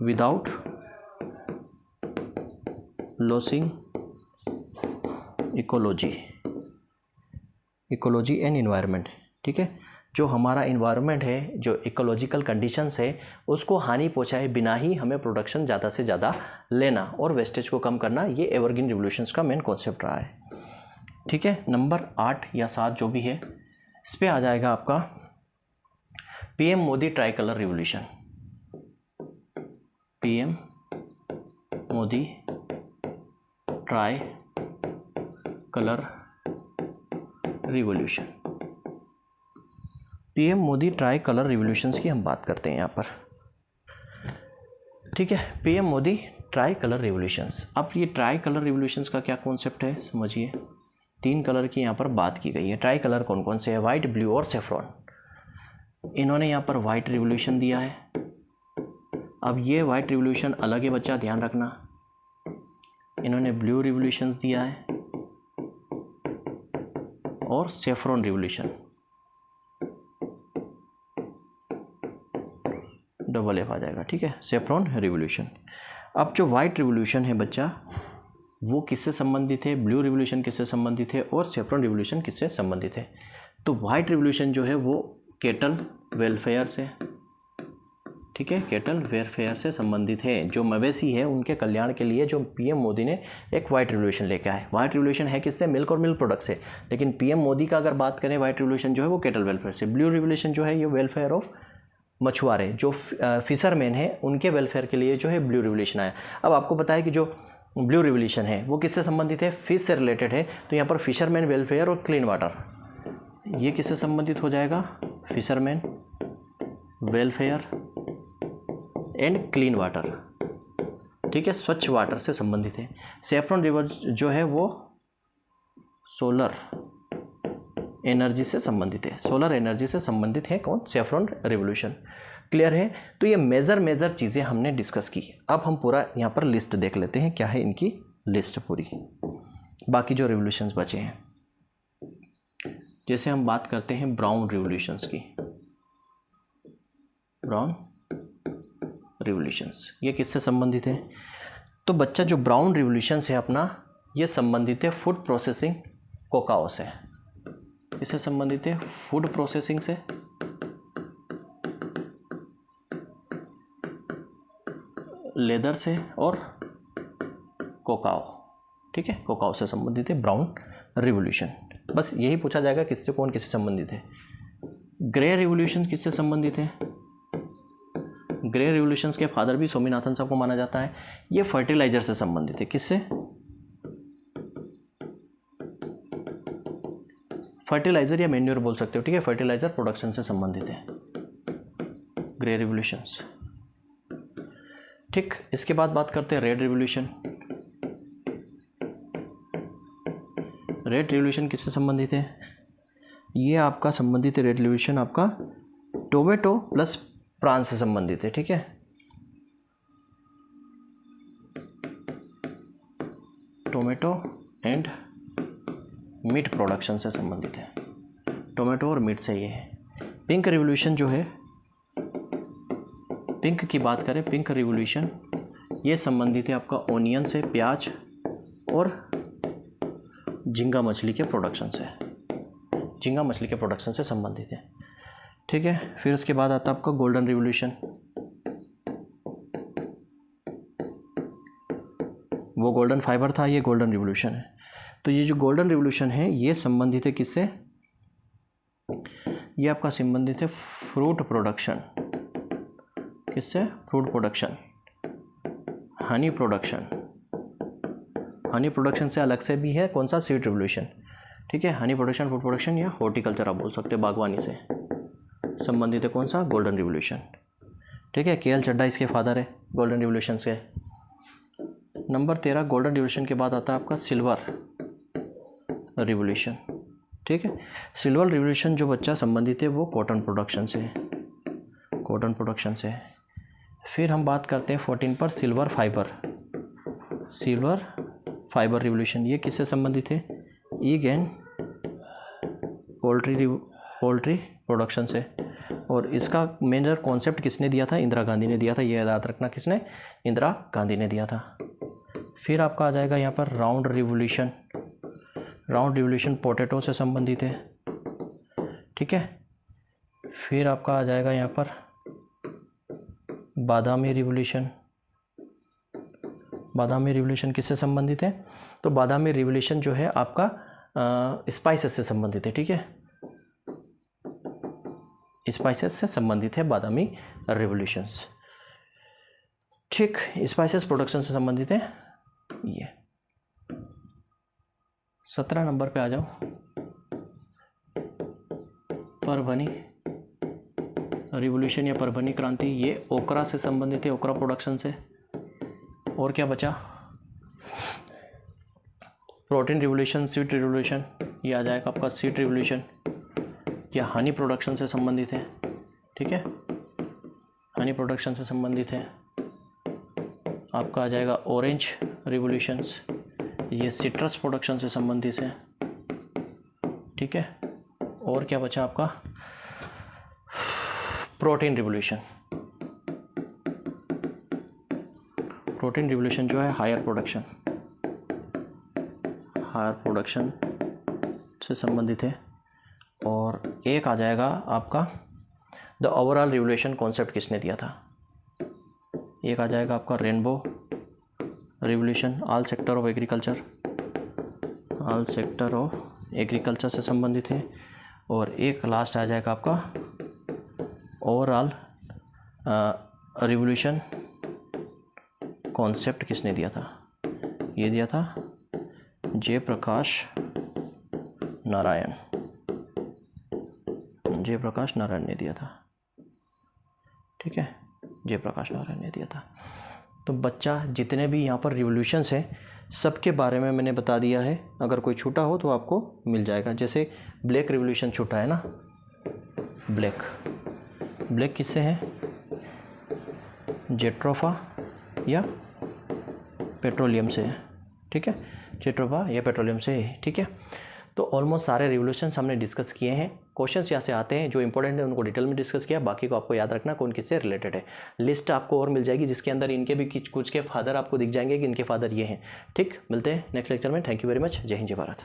without losing ecology and environment. ठीक है, जो हमारा इन्वायरमेंट है, जो इकोलॉजिकल कंडीशंस है, उसको हानि पहुंचाए बिना ही हमें प्रोडक्शन ज़्यादा से ज़्यादा लेना और वेस्टेज को कम करना, ये एवरग्रीन रिवोल्यूशंस का मेन कॉन्सेप्ट रहा है। ठीक है, नंबर 8 या 7 जो भी है, इस पे आ जाएगा आपका PM Modi try colour revolution. PM Modi try colour revolution. PM Modi try colour revolutions की हम बात करते हैं यहाँ पर। ठीक है, PM Modi try colour revolutions. अब ये ट्राई कलर रिवोल्यूशंस का क्या कॉन्सेप्ट है समझिए। 3 कलर की यहाँ पर बात की गई है। ट्राई कलर कौन कौन से है, वाइट, ब्लू और सेफ्रॉन। इन्होंने यहाँ पर वाइट रिवोल्यूशन दिया है। अब ये वाइट रिवोल्यूशन अलग है बच्चा, ध्यान रखना। इन्होंने ब्लू रिवोल्यूशंस दिया है और सेफ्रॉन रिवोल्यूशन, डबल एफ आ जाएगा। ठीक है, सेफ्रॉन रिवोल्यूशन। अब जो वाइट रिवोल्यूशन है बच्चा, वो किससे संबंधित है, ब्लू रिवोल्यूशन किससे संबंधित है और सेफ्रॉन रिवोल्यूशन किससे संबंधित है। तो वाइट रिवोल्यूशन जो है वो कैटल वेलफेयर से, ठीक है, कैटल वेलफेयर से संबंधित है। जो मवेशी है उनके कल्याण के लिए जो पीएम मोदी ने एक वाइट रिवोल्यूशन लेके आए। वाइट रिवोल्यूशन है किससे, मिल्क और मिल्क प्रोडक्ट से, लेकिन पीएम मोदी का अगर बात करें वाइट रिवोल्यूशन जो है वो कैटल वेलफेयर से। ब्लू रिवोल्यूशन जो है ये वेलफेयर ऑफ मछुआरे, जो फिशरमैन है उनके वेलफेयर के लिए जो है ब्लू रिवोल्यूशन आया। अब आपको पता है कि जो ब्लू रिवोल्यूशन है वो किससे संबंधित है, फिश से रिलेटेड है। तो यहाँ पर फिशरमैन वेलफेयर और क्लीन वाटर, ये किससे संबंधित हो जाएगा, fisherman welfare and clean water. ठीक है, स्वच्छ वाटर से संबंधित है। सेफ्रॉन रिवर जो है वो सोलर एनर्जी से संबंधित है। सोलर एनर्जी से संबंधित है कौन, सेफ्रॉन रिवोल्यूशन। क्लियर है। तो ये मेजर चीज़ें हमने डिस्कस की। अब हम पूरा यहाँ पर लिस्ट देख लेते हैं, क्या है इनकी लिस्ट पूरी, बाकी जो रिवोल्यूशंस बचे हैं। जैसे हम बात करते हैं ब्राउन रिवोल्यूशंस की। ब्राउन रिवोल्यूशंस ये किससे संबंधित है, तो बच्चा जो ब्राउन रिवोल्यूशंस है अपना, ये संबंधित है फूड प्रोसेसिंग कोकाओ से। इससे संबंधित है फूड प्रोसेसिंग से, लेदर से और कोकाओ। ठीक है, कोकाओ से संबंधित है ब्राउन रिवोल्यूशन। बस यही पूछा जाएगा किससे कौन किससे संबंधित है। ग्रे रिवोल्यूशन किससे संबंधित है, ग्रे रिवोल्यूशंस के फादर भी स्वामीनाथन साहब को माना जाता है। ये फर्टिलाइजर से संबंधित है, किससे, फर्टिलाइजर या मैन्योर बोल सकते हो। ठीक है, फर्टिलाइजर प्रोडक्शन से संबंधित है ग्रे रिवोल्यूशंस। ठीक, इसके बाद बात करते हैं रेड रिवोल्यूशन। रेड रिवोल्यूशन किससे संबंधित है, ये आपका संबंधित है रेड रिवोल्यूशन आपका टोमेटो प्लस प्रांस से संबंधित है। ठीक है, टोमेटो एंड मीट प्रोडक्शन से संबंधित है, टोमेटो और मीट से ये है। पिंक रिवोल्यूशन जो है, पिंक की बात करें, पिंक रिवोल्यूशन ये संबंधित है आपका ओनियन से, प्याज और झींगा मछली के प्रोडक्शन से, झींगा मछली के प्रोडक्शन से संबंधित है। ठीक है, फिर उसके बाद आता है आपका गोल्डन रिवोल्यूशन। वो गोल्डन फाइबर था, ये गोल्डन रिवोल्यूशन है। तो ये जो गोल्डन रिवोल्यूशन है ये संबंधित है किससे, ये आपका संबंधित है फ्रूट प्रोडक्शन, किससे, fruit production, honey production. Honey production से अलग से भी है कौन सा, सीड रिवोल्यूशन। ठीक है, हनी प्रोडक्शन, फूड प्रोडक्शन या हॉर्टिकल्चर आप बोल सकते हैं, बागवानी से संबंधित है कौन सा, गोल्डन रिवोल्यूशन। ठीक है, के एल चड्ढा इसके फादर है गोल्डन रिवोल्यूशन से। नंबर 13 गोल्डन रिवोल्यूशन के बाद आता है आपका सिल्वर रिवोल्यूशन। ठीक है, सिल्वर रिवोल्यूशन जो बच्चा संबंधित है वो कॉटन प्रोडक्शन से है, कॉटन प्रोडक्शन से है। फिर हम बात करते हैं 14 पर सिल्वर फाइबर रिवोल्यूशन। ये किससे संबंधित है? एग एंड पोल्ट्री प्रोडक्शन से। और इसका मेजर कॉन्सेप्ट किसने दिया था? इंदिरा गांधी ने दिया था। ये याद रखना, किसने? इंदिरा गांधी ने दिया था। फिर आपका आ जाएगा यहाँ पर राउंड रिवोल्यूशन पोटैटो से संबंधित है, ठीक है। फिर आपका आ जाएगा यहाँ पर बादामी रिवोल्यूशन किससे संबंधित है? तो बादामी रिवोल्यूशन जो है आपका स्पाइसेस से संबंधित है, ठीक है। स्पाइसेस से संबंधित है बादामी रिवोल्यूशंस, ठीक। स्पाइसेस प्रोडक्शन से संबंधित है ये। 17 नंबर पे आ जाओ। परभनी रिवोल्यूशन या परभनी क्रांति, ये ओकरा से संबंधित है, ओकरा प्रोडक्शन से। और क्या बचा? प्रोटीन रिवोल्यूशन, स्वीट रिवोल्यूशन, ये आ जाएगा आपका स्वीट रिवोल्यूशन। या हनी प्रोडक्शन से संबंधित है, ठीक है। हनी प्रोडक्शन से संबंधित है। आपका आ जाएगा ऑरेंज रिवोल्यूशंस, ये सिट्रस प्रोडक्शन से संबंधित है, ठीक है। और क्या बचा आपका? प्रोटीन रिवोल्यूशन जो है हायर प्रोडक्शन से संबंधित है। और एक आ जाएगा आपका द ओवरऑल रिवोल्यूशन कॉन्सेप्ट किसने दिया था? एक आ जाएगा आपका rainbow revolution, all sector of agriculture से संबंधित है। और एक लास्ट आ जाएगा आपका ओवरऑल रिवोल्यूशन कॉन्सेप्ट किसने दिया था? ये दिया था जयप्रकाश नारायण ने दिया था, ठीक है। जयप्रकाश नारायण ने दिया था। तो बच्चा जितने भी यहाँ पर रिवोल्यूशंस हैं सबके बारे में मैंने बता दिया है। अगर कोई छूटा हो तो आपको मिल जाएगा। जैसे ब्लैक रिवोल्यूशन छूटा है ना, ब्लैक किससे है? जेट्रोफा या पेट्रोलियम से है, ठीक है। जेट्रोफा या पेट्रोलियम से है, ठीक है। तो ऑलमोस्ट सारे रिवोल्यूशंस हमने डिस्कस किए हैं। क्वेश्चंस यहाँ से आते हैं जो इंपॉर्टेंट है उनको डिटेल में डिस्कस किया, बाकी को आपको याद रखना कौन किससे रिलेटेड है। लिस्ट आपको और मिल जाएगी जिसके अंदर इनके भी कुछ के फादर आपको दिख जाएंगे कि इनके फादर ये हैं, ठीक। मिलते हैं नेक्स्ट लेक्चर में। Thank you very much. जय हिंद, जय भारत।